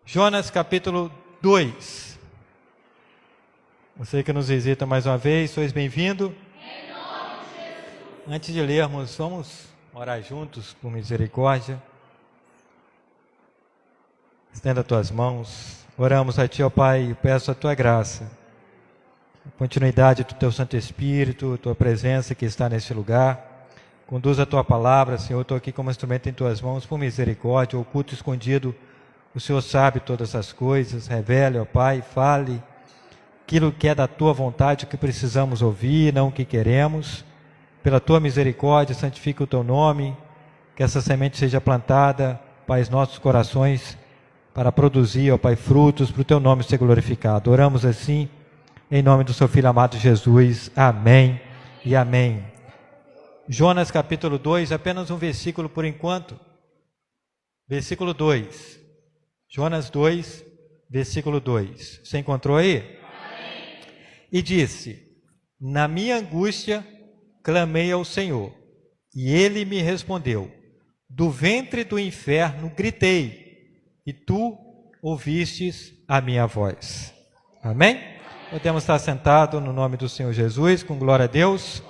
Jonas capítulo 2. Você que nos visita mais uma vez, sois bem-vindo. Em nome de Jesus. Antes de lermos, vamos orar juntos por misericórdia. Estenda as tuas mãos. Oramos a Ti, ó Pai, e peço a Tua graça, a continuidade do Teu Santo Espírito, Tua presença que está nesse lugar. Conduza a Tua palavra, Senhor. Estou aqui como instrumento em Tuas mãos, por misericórdia, oculto, escondido. O Senhor sabe todas as coisas. Revele, ó Pai, fale aquilo que é da Tua vontade, o que precisamos ouvir, não o que queremos. Pela Tua misericórdia, santifica o Teu nome, que essa semente seja plantada, Pai, em nossos corações, para produzir, ó Pai, frutos, para o Teu nome ser glorificado. Oramos assim, em nome do Seu Filho amado Jesus. Amém e amém. Jonas capítulo 2, apenas um versículo por enquanto. Versículo 2. Jonas 2, versículo 2. Você encontrou aí? Amém. E disse: na minha angústia clamei ao Senhor, e Ele me respondeu. Do ventre do inferno gritei, e Tu ouvistes a minha voz. Amém? Podemos estar sentados no nome do Senhor Jesus, com glória a Deus.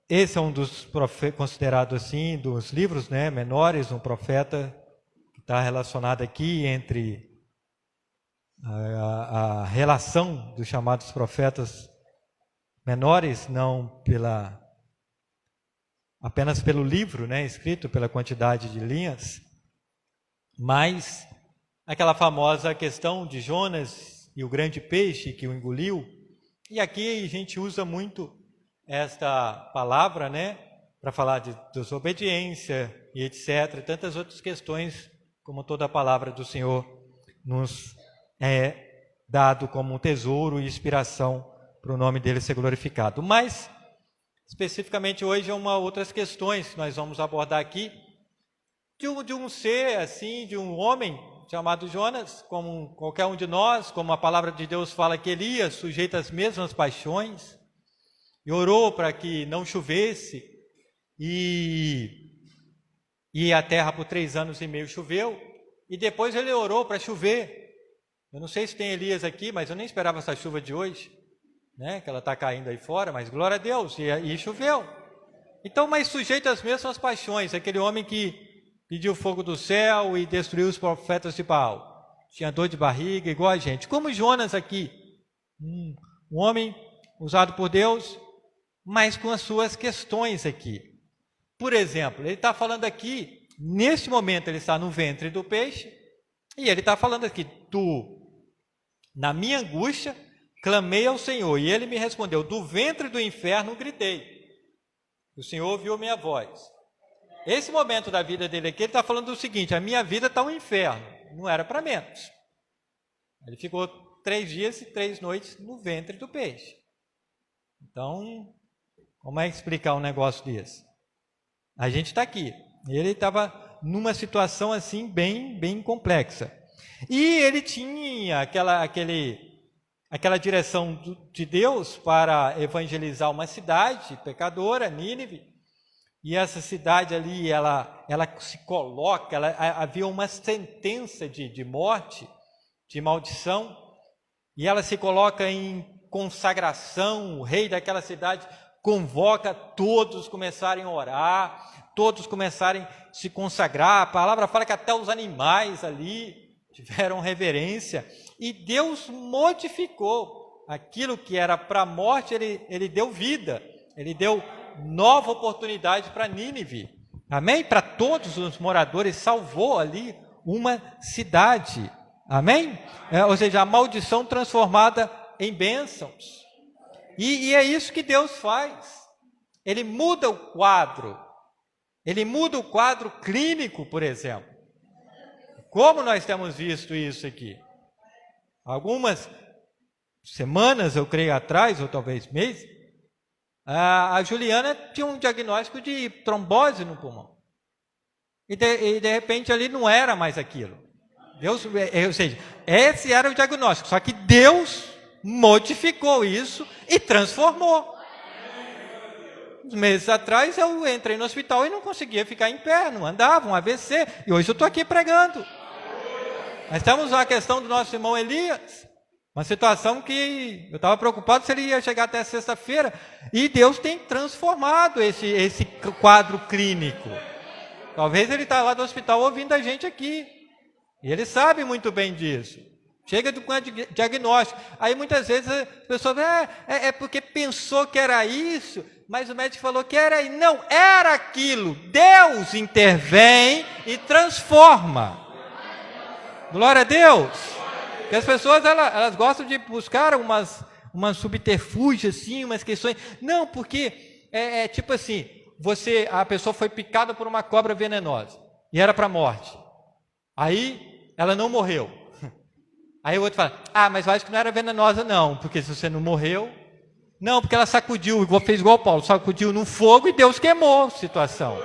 Esse é um dos considerados assim, dos livros menores, um profeta que está relacionado aqui entre a relação dos chamados profetas menores, não apenas pelo livro, escrito, pela quantidade de linhas, mas aquela famosa questão de Jonas e o grande peixe que o engoliu. E aqui a gente usa muito esta palavra, para falar de desobediência e etc. Tantas outras questões, como toda a palavra do Senhor nos é dado como um tesouro e inspiração para o nome dele ser glorificado. Mas, especificamente hoje, é outras questões que nós vamos abordar aqui, de um ser, assim, de um homem chamado Jonas, como qualquer um de nós, como a palavra de Deus fala que Elias, sujeito às mesmas paixões, e orou para que não chovesse, e a terra por 3 anos e meio choveu, e depois ele orou para chover. Eu não sei se tem Elias aqui, mas eu nem esperava essa chuva de hoje, que ela está caindo aí fora, mas glória a Deus, e choveu. Então, mas sujeito às mesmas paixões, aquele homem que pediu fogo do céu e destruiu os profetas de Baal, tinha dor de barriga, igual a gente, como Jonas aqui, um homem usado por Deus, mas com as suas questões aqui. Por exemplo, ele está falando aqui, neste momento ele está no ventre do peixe, e ele está falando aqui, na minha angústia, clamei ao Senhor, e Ele me respondeu, do ventre do inferno gritei, o Senhor ouviu minha voz. Esse momento da vida dele aqui, ele está falando o seguinte, a minha vida está um inferno, não era para menos. Ele ficou 3 dias e 3 noites no ventre do peixe. Então, como é explicar um negócio desse? A gente está aqui. Ele estava numa situação assim bem complexa. E ele tinha aquela direção de Deus para evangelizar uma cidade pecadora, Nínive. E essa cidade ali, ela se coloca, havia uma sentença de morte, de maldição, e ela se coloca em consagração. O rei daquela cidade convoca todos começarem a orar, todos começarem a se consagrar. A palavra fala que até os animais ali tiveram reverência, e Deus modificou aquilo que era para a morte, ele deu vida, ele deu nova oportunidade para Nínive, amém? Para todos os moradores, salvou ali uma cidade, amém? Ou seja, a maldição transformada em bênçãos. E é isso que Deus faz. Ele muda o quadro. Ele muda o quadro clínico, por exemplo. Como nós temos visto isso aqui? Algumas semanas, eu creio, atrás, ou talvez meses, a Juliana tinha um diagnóstico de trombose no pulmão. E de repente ali não era mais aquilo. Deus, ou seja, esse era o diagnóstico. Só que Deus modificou isso e transformou. uns meses atrás eu entrei no hospital e não conseguia ficar em pé, não andava, um AVC, e hoje eu estou aqui pregando. Nós temos uma questão do nosso irmão Elias, uma situação que eu estava preocupado se ele ia chegar até sexta-feira, e Deus tem transformado esse quadro clínico. Talvez ele está lá do hospital ouvindo a gente aqui, e ele sabe muito bem disso. Chega com diagnóstico. Aí muitas vezes a pessoa é porque pensou que era isso, mas o médico falou que era, não, era aquilo. Deus intervém e transforma. Glória a Deus. Porque as pessoas elas gostam de buscar umas subterfúgios assim, umas questões. Não, porque é tipo assim, a pessoa foi picada por uma cobra venenosa e era para morte. Aí ela não morreu. Aí o outro fala, mas eu acho que não era venenosa não, porque se você não morreu... Não, porque ela sacudiu, fez igual Paulo, sacudiu no fogo e Deus queimou a situação.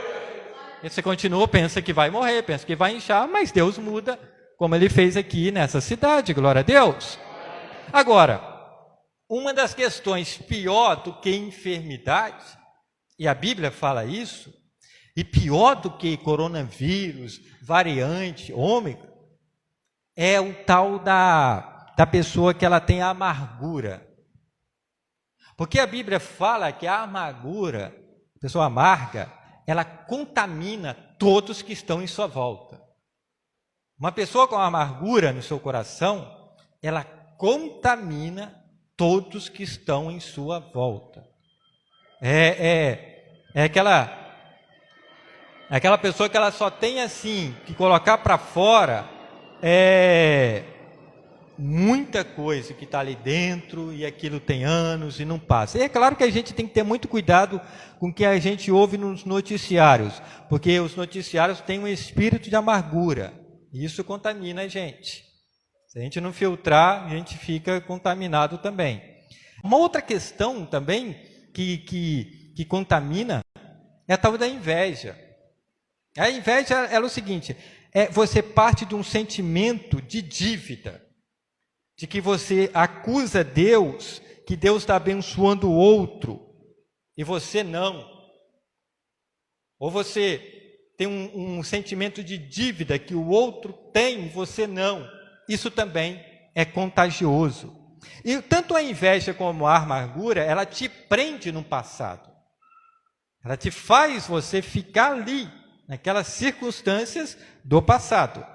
E você continua, pensa que vai morrer, pensa que vai inchar, mas Deus muda, como Ele fez aqui nessa cidade, glória a Deus. Agora, uma das questões pior do que enfermidade, e a Bíblia fala isso, e pior do que coronavírus, variante, ômega, é o tal da pessoa que ela tem amargura. Porque a Bíblia fala que a amargura, a pessoa amarga, ela contamina todos que estão em sua volta. Uma pessoa com amargura no seu coração, ela contamina todos que estão em sua volta. É aquela pessoa que ela só tem assim, que colocar para fora... muita coisa que está ali dentro e aquilo tem anos e não passa. E é claro que a gente tem que ter muito cuidado com o que a gente ouve nos noticiários, porque os noticiários têm um espírito de amargura e isso contamina a gente. Se a gente não filtrar, a gente fica contaminado também. Uma outra questão também que contamina é a tal da inveja. A inveja é o seguinte... você parte de um sentimento de dívida, de que você acusa Deus, que Deus está abençoando o outro, e você não. Ou você tem um sentimento de dívida que o outro tem, e você não. Isso também é contagioso. E tanto a inveja como a amargura, ela te prende no passado. Ela te faz você ficar ali, naquelas circunstâncias do passado.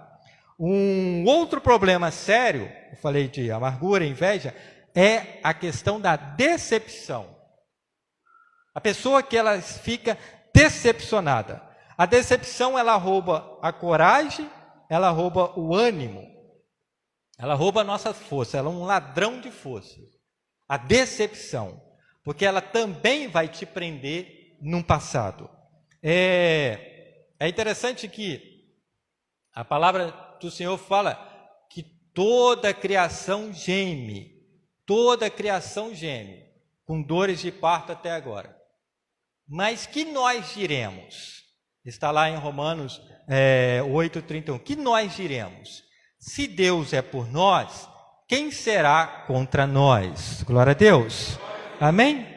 Um outro problema sério, eu falei de amargura, inveja, é a questão da decepção. A pessoa que ela fica decepcionada. A decepção, ela rouba a coragem, ela rouba o ânimo, ela rouba a nossa força, ela é um ladrão de força. A decepção, porque ela também vai te prender num passado. É interessante que a palavra do Senhor fala que toda a criação geme, com dores de parto até agora. Mas que nós diremos? Está lá em Romanos 8:31. Que nós diremos? Se Deus é por nós, quem será contra nós? Glória a Deus. Amém?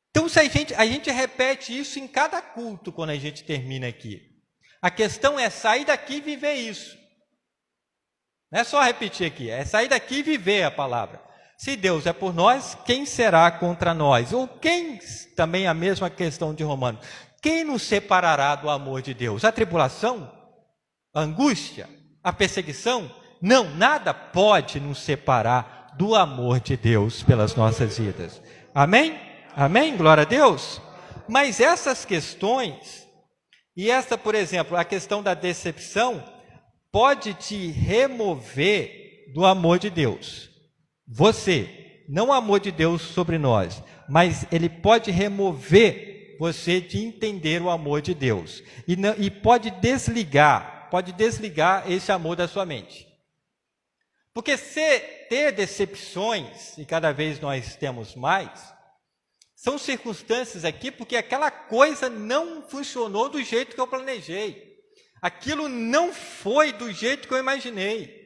Então, se a gente repete isso em cada culto quando a gente termina aqui. A questão é sair daqui e viver isso. Não é só repetir aqui, é sair daqui e viver a palavra. Se Deus é por nós, quem será contra nós? Ou quem, também a mesma questão de Romanos, quem nos separará do amor de Deus? A tribulação? A angústia? A perseguição? Não, nada pode nos separar do amor de Deus pelas nossas vidas. Amém? Amém? Glória a Deus. Mas essas questões, e essa, por exemplo, a questão da decepção, pode te remover do amor de Deus. Você, não o amor de Deus sobre nós, mas ele pode remover você de entender o amor de Deus. E pode desligar esse amor da sua mente. Porque se ter decepções, e cada vez nós temos mais, são circunstâncias aqui porque aquela coisa não funcionou do jeito que eu planejei. Aquilo não foi do jeito que eu imaginei.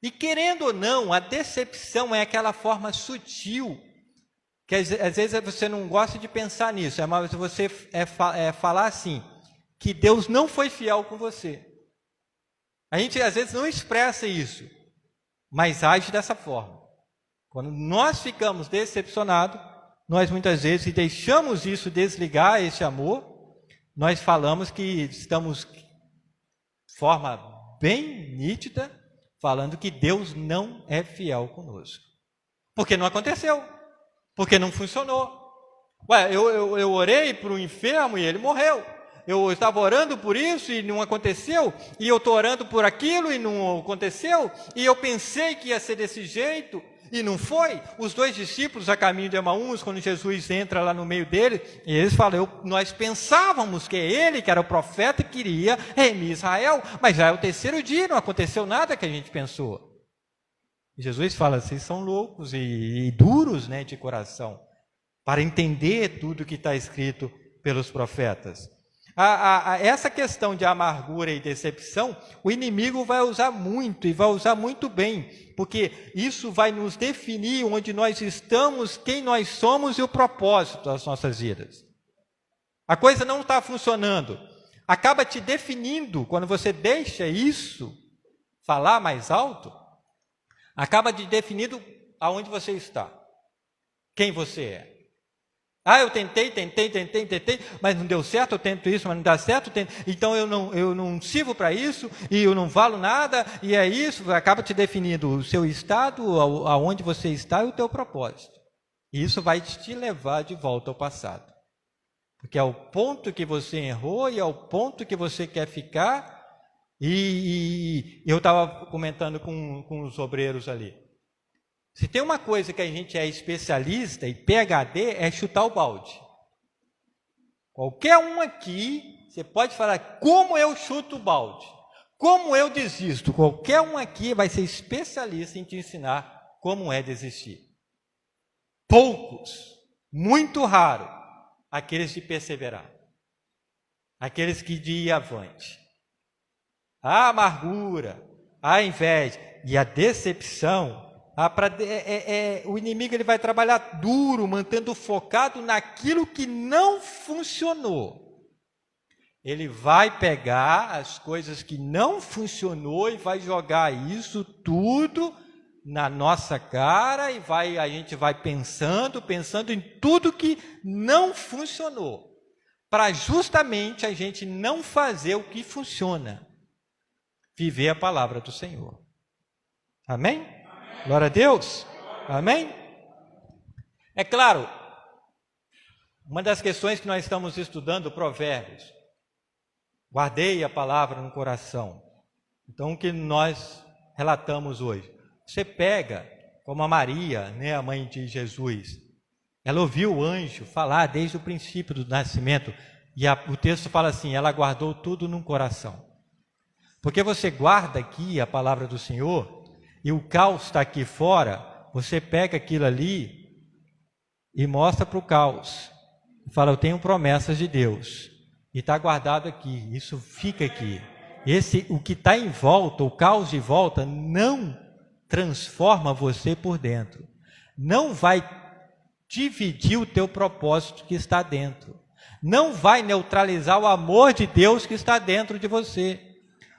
E querendo ou não, a decepção é aquela forma sutil que às vezes você não gosta de pensar nisso, mas você falar assim, que Deus não foi fiel com você. A gente às vezes não expressa isso, mas age dessa forma. Quando nós ficamos decepcionados, nós muitas vezes deixamos isso desligar, esse amor, nós falamos que estamos de forma bem nítida, falando que Deus não é fiel conosco. Porque não aconteceu, porque não funcionou. Ué, eu orei para o enfermo e ele morreu. Eu estava orando por isso e não aconteceu, e eu estou orando por aquilo e não aconteceu, e eu pensei que ia ser desse jeito, e não foi. Os 2 discípulos a caminho de Emaús, quando Jesus entra lá no meio deles, e eles falam, nós pensávamos que ele, que era o profeta, queria remir Israel, mas já é o 3º dia, não aconteceu nada que a gente pensou. E Jesus fala, vocês são loucos e duros, né, de coração, para entender tudo que está escrito pelos profetas. Essa questão de amargura e decepção, o inimigo vai usar muito, e vai usar muito bem, porque isso vai nos definir onde nós estamos, quem nós somos e o propósito das nossas vidas. A coisa não está funcionando, acaba te definindo, quando você deixa isso falar mais alto, acaba te definindo aonde você está, quem você é. Eu tentei, mas não deu certo, eu tento isso, mas não dá certo, então eu não sirvo para isso, e eu não valo nada, e é isso, acaba te definindo o seu estado, aonde você está e o teu propósito. E isso vai te levar de volta ao passado. Porque é o ponto que você errou e é o ponto que você quer ficar, e eu estava comentando com os obreiros ali. Se tem uma coisa que a gente é especialista e PhD, é chutar o balde. Qualquer um aqui, você pode falar, como eu chuto o balde, como eu desisto. Qualquer um aqui vai ser especialista em te ensinar como é desistir. Poucos, muito raro, aqueles de perseverar. Aqueles que de ir avante. A amargura, a inveja e a decepção, o inimigo ele vai trabalhar duro, mantendo focado naquilo que não funcionou. Ele vai pegar as coisas que não funcionou e vai jogar isso tudo na nossa cara, e a gente vai pensando em tudo que não funcionou, para justamente a gente não fazer o que funciona, viver a palavra do Senhor. Amém? Glória a Deus. Amém? É claro, uma das questões que nós estamos estudando, Provérbios, guardei a palavra no coração. Então, o que nós relatamos hoje? Você pega, como a Maria, né, a mãe de Jesus, ela ouviu o anjo falar desde o princípio do nascimento, e o texto fala assim, ela guardou tudo no coração. Porque você guarda aqui a palavra do Senhor, e o caos está aqui fora, você pega aquilo ali e mostra para o caos. E fala, eu tenho promessas de Deus. E está guardado aqui, isso fica aqui. O que está em volta, o caos de volta, não transforma você por dentro. Não vai dividir o teu propósito que está dentro. Não vai neutralizar o amor de Deus que está dentro de você.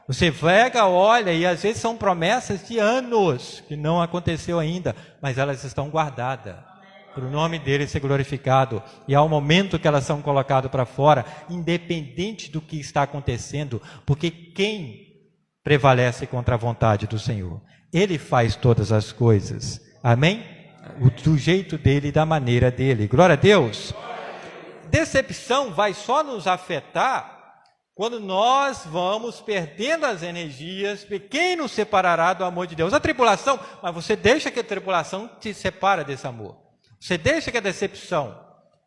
Você pega, olha, e às vezes são promessas de anos, que não aconteceu ainda, mas elas estão guardadas, para o nome dele ser glorificado, e ao momento que elas são colocadas para fora, independente do que está acontecendo, porque quem prevalece contra a vontade do Senhor? Ele faz todas as coisas, amém? Do jeito dele e da maneira dele, glória a Deus. Decepção vai só nos afetar quando nós vamos perdendo as energias, quem nos separará do amor de Deus? A tribulação, mas você deixa que a tribulação te separa desse amor. Você deixa que a decepção,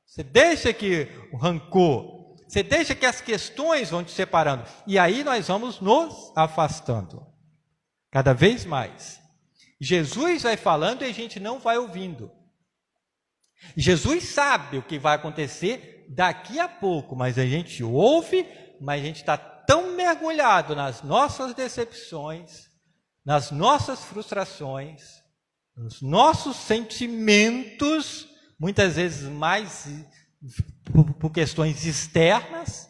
você deixa que o rancor, você deixa que as questões vão te separando. E aí nós vamos nos afastando, cada vez mais. Jesus vai falando e a gente não vai ouvindo. Jesus sabe o que vai acontecer daqui a pouco, mas a gente ouve, mas a gente está tão mergulhado nas nossas decepções, nas nossas frustrações, nos nossos sentimentos, muitas vezes mais por questões externas,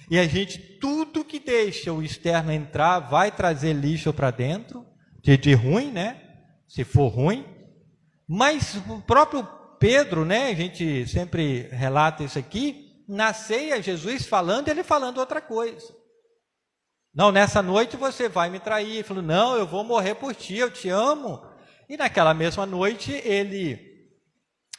e a gente, tudo que deixa o externo entrar, vai trazer lixo para dentro, de ruim, né? Se for ruim. Mas o próprio Pedro, né? A gente sempre relata isso aqui, na ceia, Jesus falando, ele falando outra coisa. Não, nessa noite você vai me trair. Ele falou, não, eu vou morrer por ti, eu te amo. E naquela mesma noite,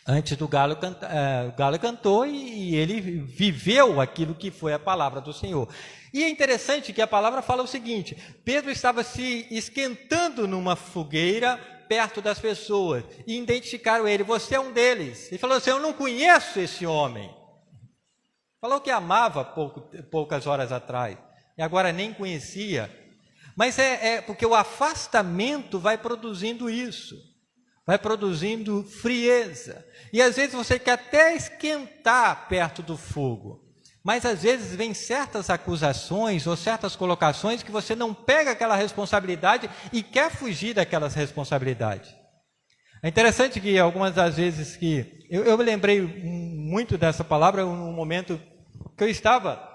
antes do galo, o galo cantou e ele viveu aquilo que foi a palavra do Senhor. E é interessante que a palavra fala o seguinte, Pedro estava se esquentando numa fogueira perto das pessoas e identificaram ele, você é um deles. Ele falou assim, eu não conheço esse homem. Falou que amava poucas horas atrás e agora nem conhecia. Mas é porque o afastamento vai produzindo isso, vai produzindo frieza. E às vezes você quer até esquentar perto do fogo, mas às vezes vem certas acusações ou certas colocações que você não pega aquela responsabilidade e quer fugir daquelas responsabilidades. É interessante que algumas das vezes que... Eu me lembrei muito dessa palavra no momento que eu estava...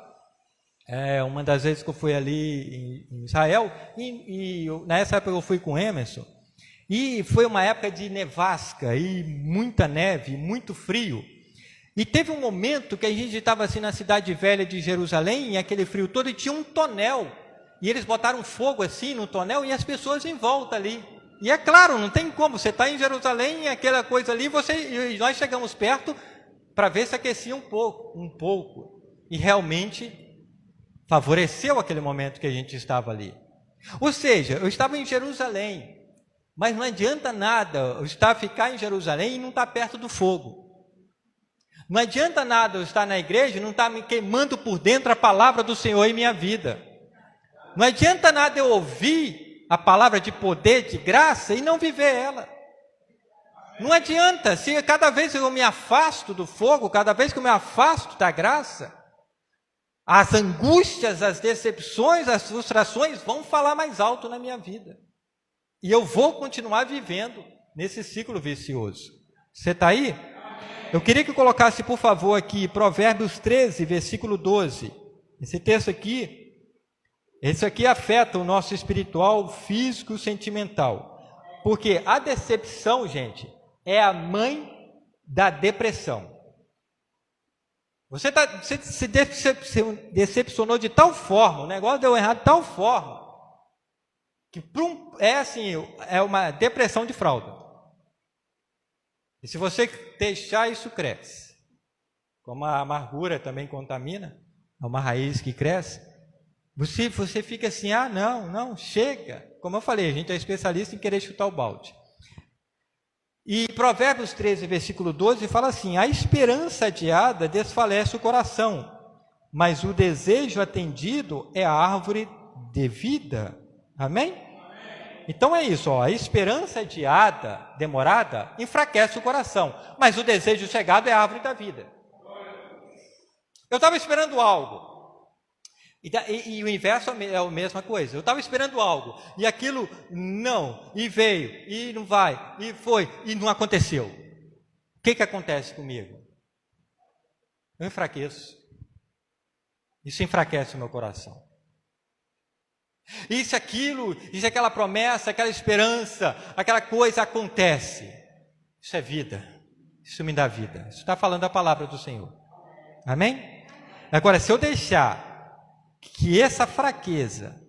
uma das vezes que eu fui ali em Israel, nessa época eu fui com Emerson, e foi uma época de nevasca, e muita neve, muito frio, e teve um momento que a gente estava assim na cidade velha de Jerusalém, e aquele frio todo, e tinha um tonel, e eles botaram fogo assim no tonel, e as pessoas em volta ali, e é claro, não tem como, você está em Jerusalém, e aquela coisa ali, e nós chegamos perto, para ver se aquecia um pouco, e realmente... favoreceu aquele momento que a gente estava ali. Ou seja, eu estava em Jerusalém, mas não adianta nada eu ficar em Jerusalém e não estar perto do fogo. Não adianta nada eu estar na igreja e não estar me queimando por dentro a palavra do Senhor em minha vida. Não adianta nada eu ouvir a palavra de poder, de graça e não viver ela. Não adianta, se cada vez que eu me afasto do fogo, cada vez que eu me afasto da graça, as angústias, as decepções, as frustrações vão falar mais alto na minha vida. E eu vou continuar vivendo nesse ciclo vicioso. Você está aí? Eu queria que colocasse, por favor, aqui, Provérbios 13, versículo 12. Esse texto aqui, esse aqui afeta o nosso espiritual, físico, sentimental. Porque a decepção, gente, é a mãe da depressão. Você se decepcionou de tal forma, o negócio deu errado de tal forma, que é uma depressão de fralda. E se você deixar, isso cresce. Como a amargura também contamina, é uma raiz que cresce. Você fica assim, não, chega. Como eu falei, a gente é especialista em querer chutar o balde. E Provérbios 13, versículo 12, fala assim, a esperança adiada desfalece o coração, mas o desejo atendido é a árvore de vida. Amém? Então é isso, a esperança adiada, demorada, enfraquece o coração, mas o desejo chegado é a árvore da vida. Eu estava esperando algo. E o inverso é a mesma coisa. Eu estava esperando algo, e aquilo não, e veio, e não vai, e foi, e não aconteceu. O que acontece comigo? Eu enfraqueço. Isso enfraquece o meu coração. E se aquela promessa, aquela esperança, aquela coisa acontece, isso é vida, isso me dá vida. Isso está falando a palavra do Senhor. Amém? Agora, se eu deixar que essa fraqueza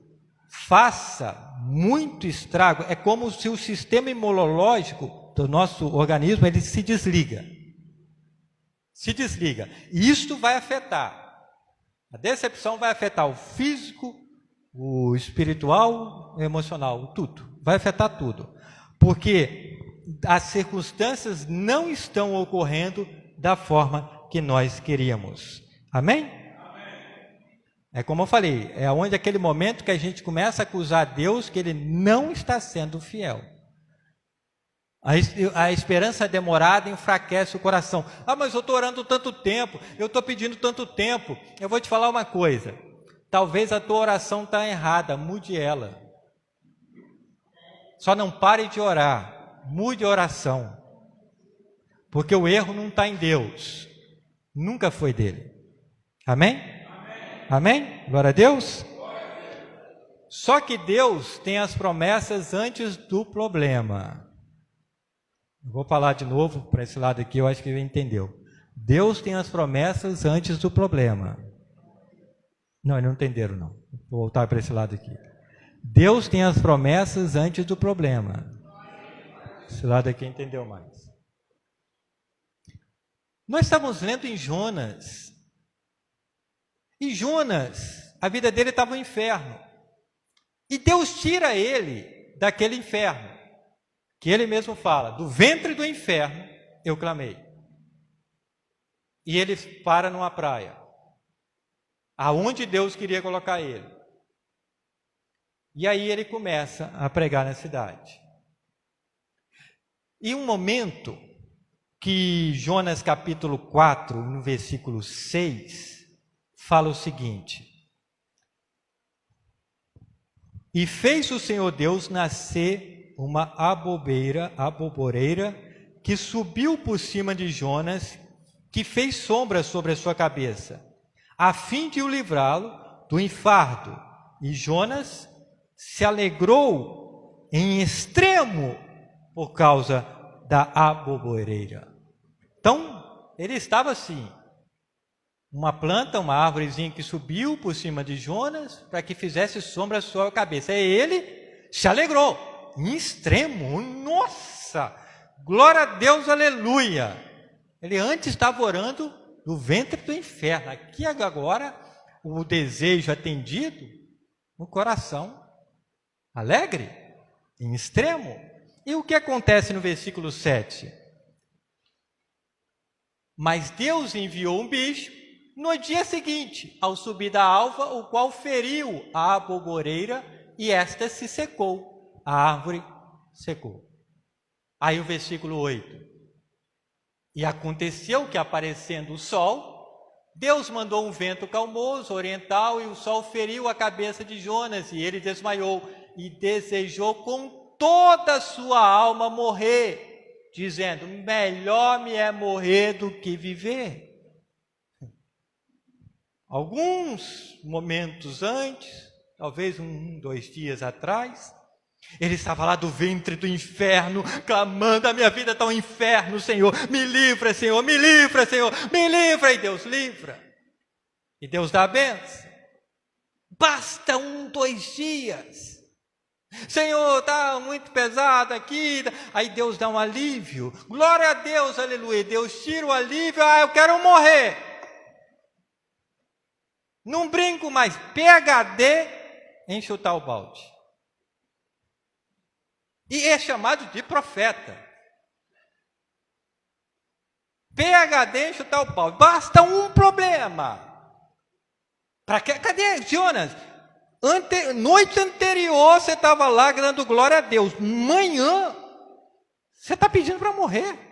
faça muito estrago, é como se o sistema imunológico do nosso organismo, ele se desliga. E isto vai afetar. A decepção vai afetar o físico, o espiritual, o emocional, tudo. Vai afetar tudo. Porque as circunstâncias não estão ocorrendo da forma que nós queríamos. Amém? É como eu falei, é onde aquele momento que a gente começa a acusar Deus que Ele não está sendo fiel. A esperança demorada enfraquece o coração. Mas eu estou orando tanto tempo, eu estou pedindo tanto tempo. Eu vou te falar uma coisa, talvez a tua oração está errada, mude ela. Só não pare de orar, mude a oração. Porque o erro não está em Deus. Nunca foi dele. Amém? Amém? Glória a Deus? Só que Deus tem as promessas antes do problema. Vou falar de novo para esse lado aqui, eu acho que ele entendeu. Deus tem as promessas antes do problema. Não, não entenderam não. Vou voltar para esse lado aqui. Deus tem as promessas antes do problema. Esse lado aqui entendeu mais. Nós estamos lendo em Jonas. E Jonas, a vida dele estava no inferno. E Deus tira ele daquele inferno. Que ele mesmo fala, do ventre do inferno eu clamei. E ele para numa praia. Aonde Deus queria colocar ele. E aí ele começa a pregar na cidade. E um momento que Jonas capítulo 4, no versículo 6, fala o seguinte: e fez o Senhor Deus nascer uma aboboreira que subiu por cima de Jonas, que fez sombra sobre a sua cabeça, a fim de o livrá-lo do infarto. E Jonas se alegrou em extremo por causa da aboboreira. Então, ele estava assim, uma planta, uma árvorezinha que subiu por cima de Jonas para que fizesse sombra à sua cabeça. E ele se alegrou em extremo. Nossa, glória a Deus, aleluia. Ele antes estava orando do ventre do inferno. Aqui agora, o desejo atendido no coração, alegre, em extremo. E o que acontece no versículo 7? Mas Deus enviou um bicho no dia seguinte, ao subir da alva, o qual feriu a aboboreira e esta se secou. A árvore secou. Aí o versículo 8. E aconteceu que, aparecendo o sol, Deus mandou um vento calmoso, oriental, e o sol feriu a cabeça de Jonas, e ele desmaiou, e desejou com toda a sua alma morrer, dizendo, melhor me é morrer do que viver. Alguns momentos antes, talvez 2 dias atrás, ele estava lá do ventre do inferno, clamando, a minha vida está um inferno, Senhor, me livra, Senhor, me livra, Senhor, me livra, e Deus livra, e Deus dá a bênção. Basta 2 dias, Senhor, está muito pesado aqui, aí Deus dá um alívio, glória a Deus, aleluia, Deus tira o alívio, eu quero morrer. Não brinco mais, PhD em chutar o balde. E é chamado de profeta. PhD em chutar o balde. Basta um problema. Para quê? Cadê Jonas? Noite anterior você estava lá dando glória a Deus. Manhã você está pedindo para morrer.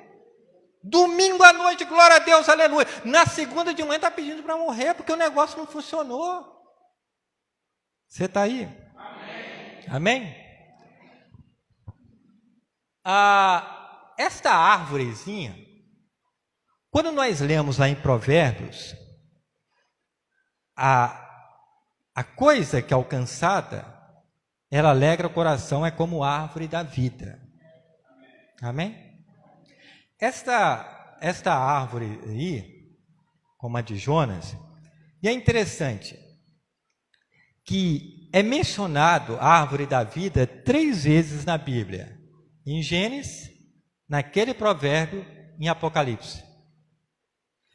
Domingo à noite, glória a Deus, aleluia. Na segunda de manhã está pedindo para morrer, porque o negócio não funcionou. Você está aí? Amém? Amém? Esta árvorezinha, quando nós lemos lá em Provérbios, a coisa que é alcançada, ela alegra o coração, é como árvore da vida. Amém? Esta árvore aí, como a de Jonas, e é interessante que é mencionado a árvore da vida 3 vezes na Bíblia. Em Gênesis, naquele provérbio, em Apocalipse.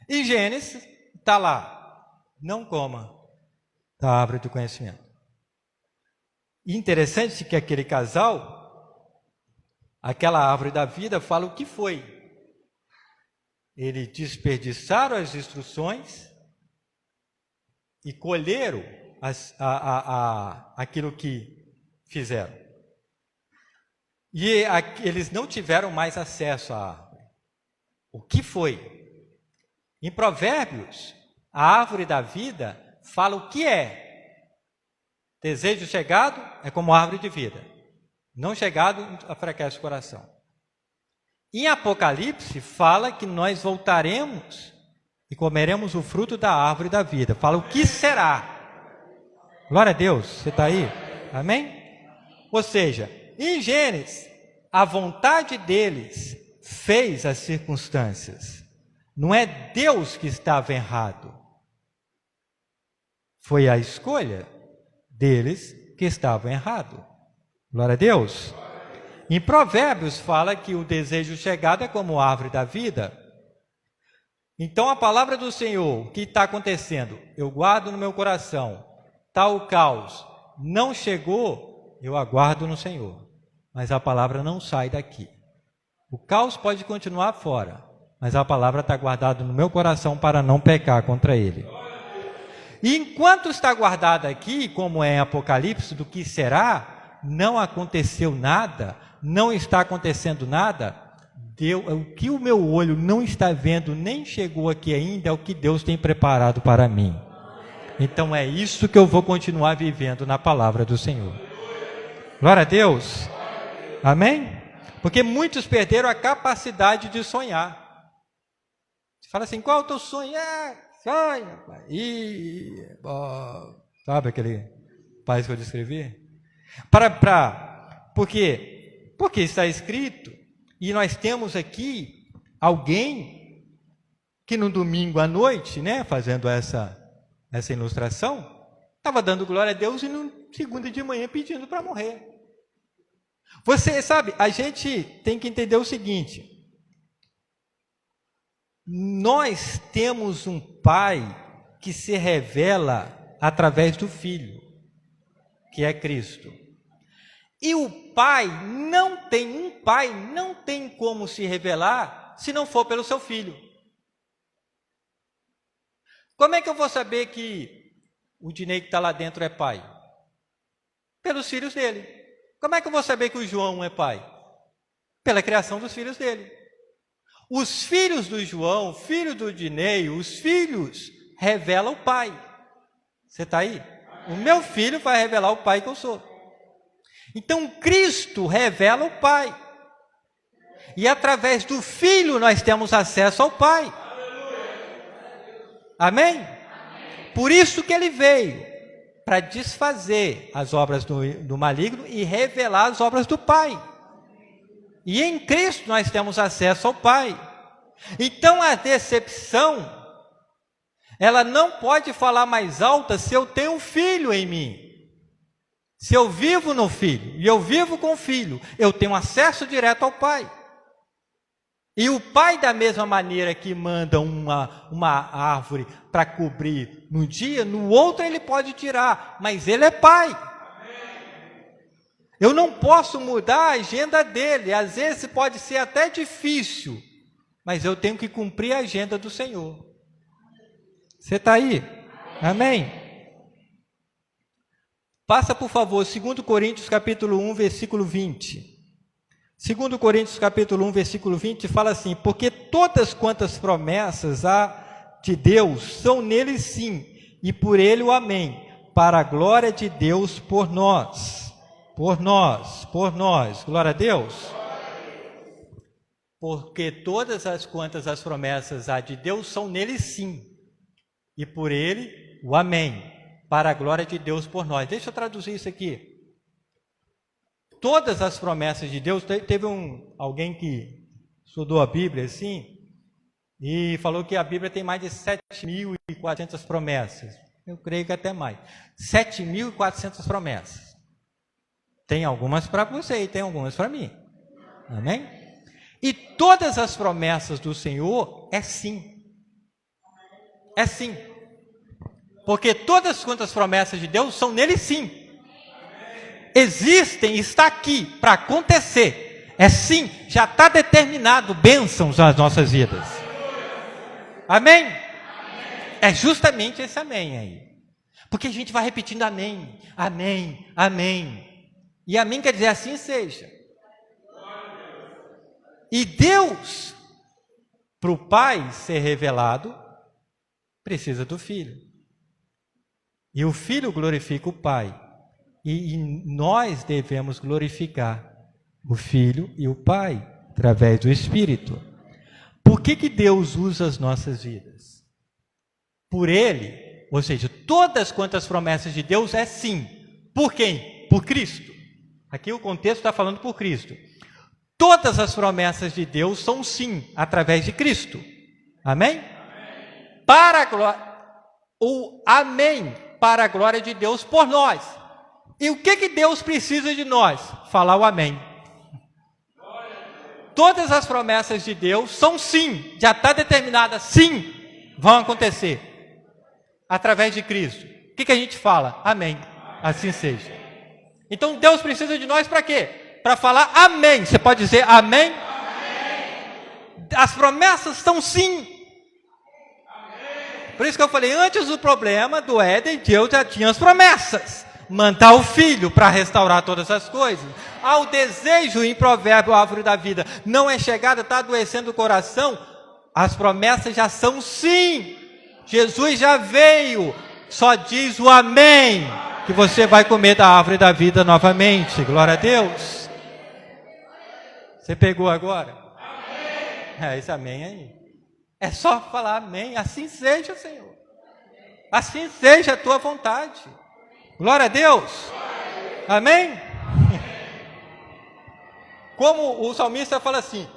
Em Gênesis, está lá, não coma da árvore do conhecimento. E interessante que aquele casal, aquela árvore da vida, fala o que foi. Eles desperdiçaram as instruções e colheram aquilo que fizeram. E eles não tiveram mais acesso à árvore. O que foi? Em Provérbios, a árvore da vida fala o que é. Desejo chegado é como árvore de vida. Não chegado, enfraquece o coração. Em Apocalipse fala que nós voltaremos e comeremos o fruto da árvore da vida. Fala o que será. Glória a Deus, você está aí? Amém? Ou seja, em Gênesis, a vontade deles fez as circunstâncias. Não é Deus que estava errado. Foi a escolha deles que estava errado. Glória a Deus. Em Provérbios fala que o desejo chegado é como a árvore da vida. Então a palavra do Senhor, o que está acontecendo? Eu guardo no meu coração, tal caos não chegou, eu aguardo no Senhor. Mas a palavra não sai daqui. O caos pode continuar fora, mas a palavra está guardada no meu coração para não pecar contra ele. E enquanto está guardada aqui, como é em Apocalipse, do que será, não aconteceu nada, não está acontecendo nada, o que o meu olho não está vendo, nem chegou aqui ainda, é o que Deus tem preparado para mim. Então é isso que eu vou continuar vivendo na palavra do Senhor. Glória a Deus. Amém? Porque muitos perderam a capacidade de sonhar. Você fala assim, qual é o teu sonho? Sonha, pai. Sabe aquele país que eu descrevi? Por quê? Porque está escrito, e nós temos aqui alguém que no domingo à noite, né, fazendo essa ilustração, estava dando glória a Deus e no segunda de manhã pedindo para morrer. Você sabe, a gente tem que entender o seguinte: nós temos um Pai que se revela através do Filho, que é Cristo. E um pai não tem como se revelar se não for pelo seu filho. Como é que eu vou saber que o Dinei que está lá dentro é pai? Pelos filhos dele. Como é que eu vou saber que o João é pai? Pela criação dos filhos dele. Os filhos do João, filho do Dinei, os filhos revelam o pai. Você está aí? O meu filho vai revelar o pai que eu sou. Então Cristo revela o Pai. E através do Filho nós temos acesso ao Pai. Amém? Por isso que ele veio, para desfazer as obras do maligno e revelar as obras do Pai. E em Cristo nós temos acesso ao Pai. Então a decepção, ela não pode falar mais alta se eu tenho um filho em mim. Se eu vivo no Filho, e eu vivo com o Filho, eu tenho acesso direto ao Pai. E o Pai, da mesma maneira que manda uma árvore para cobrir no dia, no outro ele pode tirar, mas ele é Pai. Eu não posso mudar a agenda dele, às vezes pode ser até difícil, mas eu tenho que cumprir a agenda do Senhor. Você está aí? Amém? Passa, por favor, 2 Coríntios capítulo 1, versículo 20. 2 Coríntios capítulo 1, versículo 20, fala assim: porque todas quantas promessas há de Deus são nele sim, e por ele o amém, para a glória de Deus por nós. Por nós. Glória a Deus. Porque todas as quantas as promessas há de Deus são nele sim, e por ele o amém, para a glória de Deus por nós. Deixa eu traduzir isso aqui. Todas as promessas de Deus, teve alguém que estudou a Bíblia assim, e falou que a Bíblia tem mais de 7.400 promessas. Eu creio que até mais. 7.400 promessas. Tem algumas para você e tem algumas para mim. Amém? E todas as promessas do Senhor é sim. É sim. Porque todas quantas promessas de Deus são nele sim. Existem, está aqui para acontecer. É sim, já está determinado bênçãos nas nossas vidas. Amém? É justamente esse amém aí. Porque a gente vai repetindo amém, amém, amém. E amém quer dizer assim seja. E Deus, para o Pai ser revelado, precisa do Filho. E o Filho glorifica o Pai. E nós devemos glorificar o Filho e o Pai. Através do Espírito. Por que Deus usa as nossas vidas? Por Ele, ou seja, todas quantas promessas de Deus é sim. Por quem? Por Cristo. Aqui o contexto está falando por Cristo. Todas as promessas de Deus são sim, através de Cristo. Amém? Amém. Para a glória, o amém, para a glória de Deus por nós. E o que Deus precisa de nós? Falar o amém. Todas as promessas de Deus são sim, já está determinada, sim, vão acontecer. Através de Cristo. O que a gente fala? Amém. Assim seja. Então Deus precisa de nós para quê? Para falar amém. Você pode dizer amém? Amém. As promessas estão sim. Amém. Por isso que eu falei, antes do problema do Éden, Deus já tinha as promessas. Mandar o Filho para restaurar todas as coisas. Ao desejo em Provérbio, árvore da vida, não é chegada, está adoecendo o coração. As promessas já são sim. Jesus já veio. Só diz o amém, que você vai comer da árvore da vida novamente. Glória a Deus. Você pegou agora? Amém. Esse amém aí. É só falar amém. Assim seja, Senhor. Assim seja a tua vontade. Glória a Deus. Amém? Como o salmista fala assim,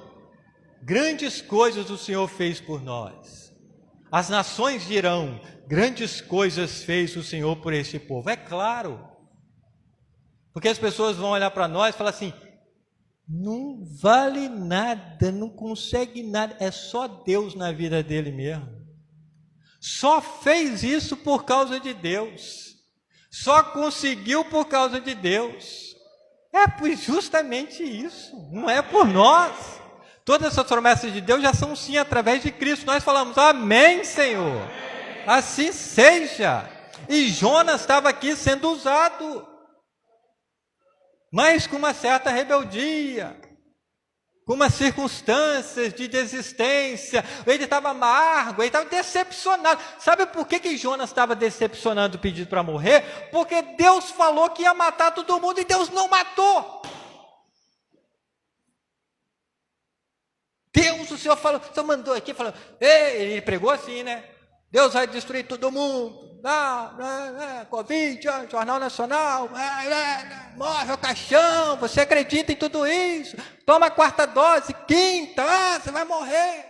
grandes coisas o Senhor fez por nós. As nações dirão, grandes coisas fez o Senhor por este povo. É claro. Porque as pessoas vão olhar para nós e falar assim, não vale nada, não consegue nada. É só Deus na vida dele mesmo. Só fez isso por causa de Deus. Só conseguiu por causa de Deus. É justamente isso. Não é por nós. Todas essas promessas de Deus já são sim através de Cristo. Nós falamos, amém, Senhor. Assim seja. E Jonas estava aqui sendo usado. Mas com uma certa rebeldia. Com umas circunstâncias de desistência. Ele estava amargo, ele estava decepcionado. Sabe por que Jonas estava decepcionando o pedido para morrer? Porque Deus falou que ia matar todo mundo e Deus não matou. Deus, o Senhor falou, o Senhor mandou aqui, falou, ele pregou assim, né? Deus vai destruir todo mundo. Covid, Jornal Nacional, morre o caixão, você acredita em tudo isso? Toma a 4ª dose, 5ª, você vai morrer.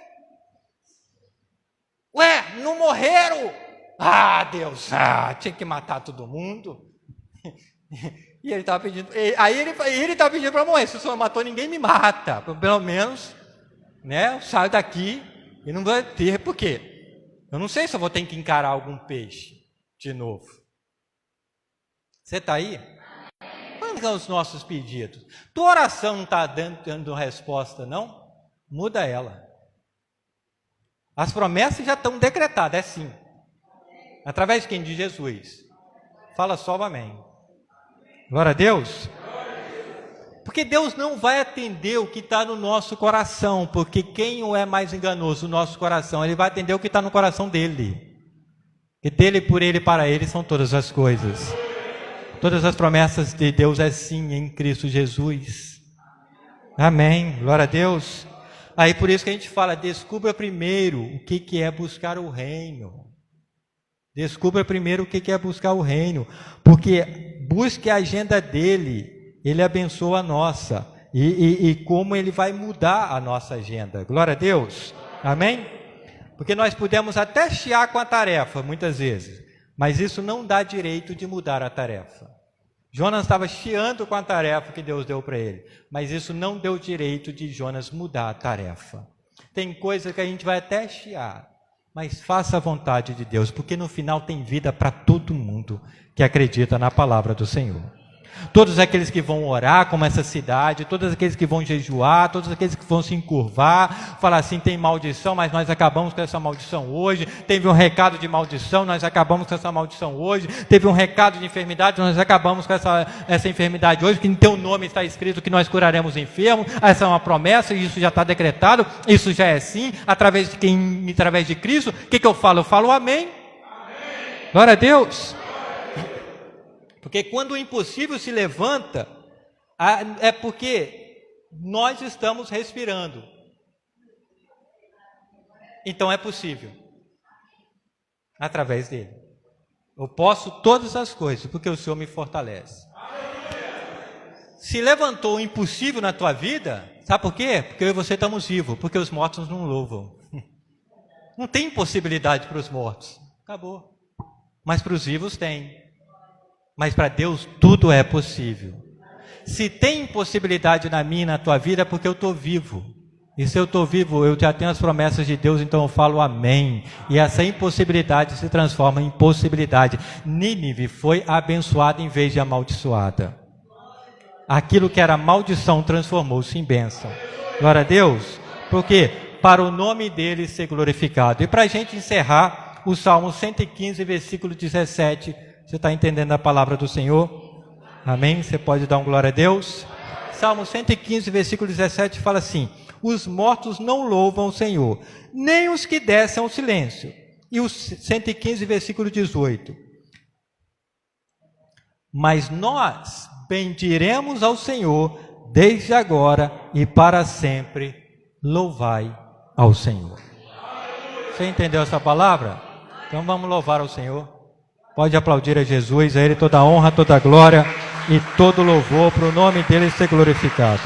Ué, não morreram? Deus, tinha que matar todo mundo. E ele estava pedindo, ele estava pedindo para morrer, se o Senhor matou, ninguém me mata, pelo menos, né, eu saio daqui e não vai ter, por quê? Eu não sei se eu vou ter que encarar algum peixe de novo. Você está aí? Quais são os nossos pedidos? Tua oração não está dando resposta, não? Muda ela. As promessas já estão decretadas, é sim. Através de quem? De Jesus. Fala só o amém. Glória a Deus. Porque Deus não vai atender o que está no nosso coração, porque quem é mais enganoso? O nosso coração. Ele vai atender o que está no coração dele. Que dele, por ele e para ele são todas as coisas. Todas as promessas de Deus é sim em Cristo Jesus. Amém. Glória a Deus. Aí por isso que a gente fala, descubra primeiro o que é buscar o reino. Descubra primeiro o que é buscar o reino. Porque busque a agenda dele. Ele abençoa a nossa. E como ele vai mudar a nossa agenda. Glória a Deus. Amém? Porque nós podemos até chiar com a tarefa, muitas vezes. Mas isso não dá direito de mudar a tarefa. Jonas estava chiando com a tarefa que Deus deu para ele. Mas isso não deu direito de Jonas mudar a tarefa. Tem coisa que a gente vai até chiar. Mas faça a vontade de Deus. Porque no final tem vida para todo mundo que acredita na palavra do Senhor. Todos aqueles que vão orar como essa cidade, todos aqueles que vão jejuar, todos aqueles que vão se encurvar, falar assim, tem maldição, mas nós acabamos com essa maldição hoje. Teve um recado de maldição, nós acabamos com essa maldição hoje. Teve um recado de enfermidade, nós acabamos com essa enfermidade hoje, que em teu nome está escrito que nós curaremos enfermos. Essa é uma promessa, e isso já está decretado, isso já é sim, através de quem? Através de Cristo. O que eu falo? Eu falo amém. Amém. Glória a Deus. Porque quando o impossível se levanta, é porque nós estamos respirando. Então é possível. Através dele. Eu posso todas as coisas, porque o Senhor me fortalece. Se levantou o impossível na tua vida, sabe por quê? Porque eu e você estamos vivos, porque os mortos não louvam. Não tem impossibilidade para os mortos. Acabou. Mas para os vivos tem. Mas para Deus tudo é possível. Se tem impossibilidade na minha e na tua vida, é porque eu estou vivo. E se eu estou vivo, eu já tenho as promessas de Deus, então eu falo amém. E essa impossibilidade se transforma em possibilidade. Nínive foi abençoada em vez de amaldiçoada. Aquilo que era maldição transformou-se em bênção. Glória a Deus. Por quê? Para o nome dele ser glorificado. E para a gente encerrar, o Salmo 115, versículo 17. Você está entendendo a palavra do Senhor? Amém? Você pode dar um glória a Deus? Salmo 115, versículo 17 fala assim: os mortos não louvam o Senhor, nem os que descem ao silêncio. E o 115, versículo 18. Mas nós bendiremos ao Senhor desde agora e para sempre. Louvai ao Senhor. Você entendeu essa palavra? Então vamos louvar ao Senhor. Pode aplaudir a Jesus, a Ele toda a honra, toda a glória e todo louvor para o nome dele ser glorificado.